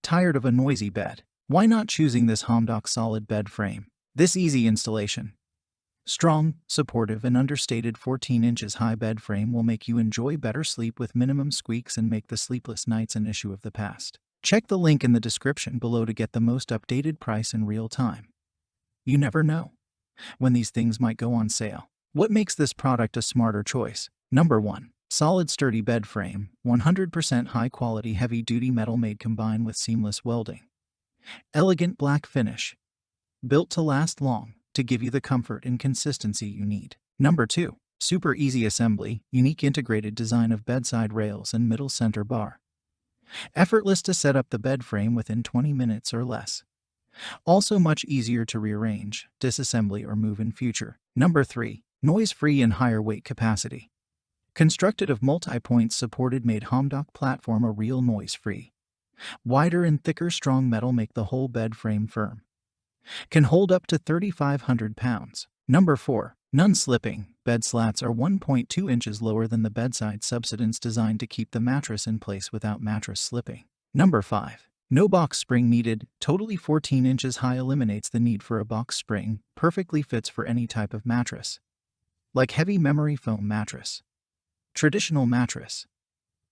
Tired of a noisy bed? Why not choosing this Homdock solid bed frame? This easy installation. Strong, supportive, and understated 14 inches high bed frame will make you enjoy better sleep with minimum squeaks and make the sleepless nights an issue of the past. Check the link in the description below to get the most updated price in real time. You never know when these things might go on sale. What makes this product a smarter choice? Number 1. Solid sturdy bed frame, 100% high quality heavy duty metal made combined with seamless welding. Elegant black finish. Built to last long, to give you the comfort and consistency you need. Number 2. Super easy assembly, unique integrated design of bedside rails and middle center bar. Effortless to set up the bed frame within 20 minutes or less. Also much easier to rearrange, disassembly, or move in future. Number 3. Noise-free and higher weight capacity. Constructed of multi-points supported made Homdock platform a real noise-free. Wider and thicker strong metal make the whole bed frame firm. Can hold up to 3,500 pounds. Number 4. Non-slipping. Bed slats are 1.2 inches lower than the bedside subsidence designed to keep the mattress in place without mattress slipping. Number 5. No box spring needed. Totally 14 inches high eliminates the need for a box spring. Perfectly fits for any type of mattress. Like heavy memory foam mattress, traditional mattress,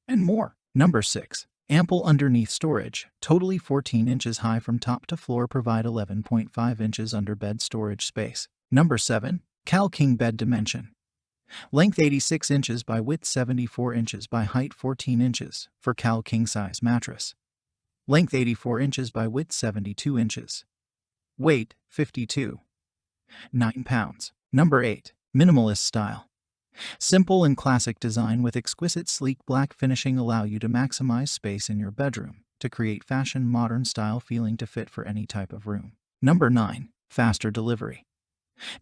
and more. Number 6. Ample underneath storage. Totally 14 inches high from top to floor, provide 11.5 inches under bed storage space. Number 7. Cal King bed dimension. Length 86 inches by width 74 inches by height 14 inches for Cal King size mattress. Length 84 inches by width 72 inches. Weight 52.9 pounds. Number 8. Minimalist style. Simple and classic design with exquisite sleek black finishing allow you to maximize space in your bedroom to create fashion modern style feeling to fit for any type of room. Number 9. Faster delivery.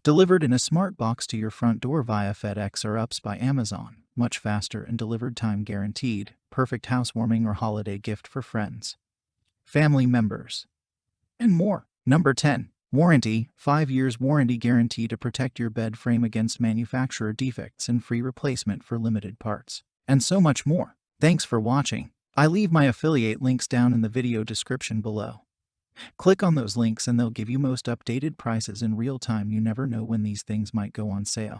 Delivered in a smart box to your front door via FedEx or UPS by Amazon. Much faster and delivered time guaranteed. Perfect housewarming or holiday gift for friends, family members, and more. Number 10. Warranty. 5 years warranty guarantee to protect your bed frame against manufacturer defects and free replacement for limited parts. And so much more. Thanks for watching. I leave my affiliate links down in the video description below. Click on those links and they'll give you most updated prices in real time. You never know when these things might go on sale.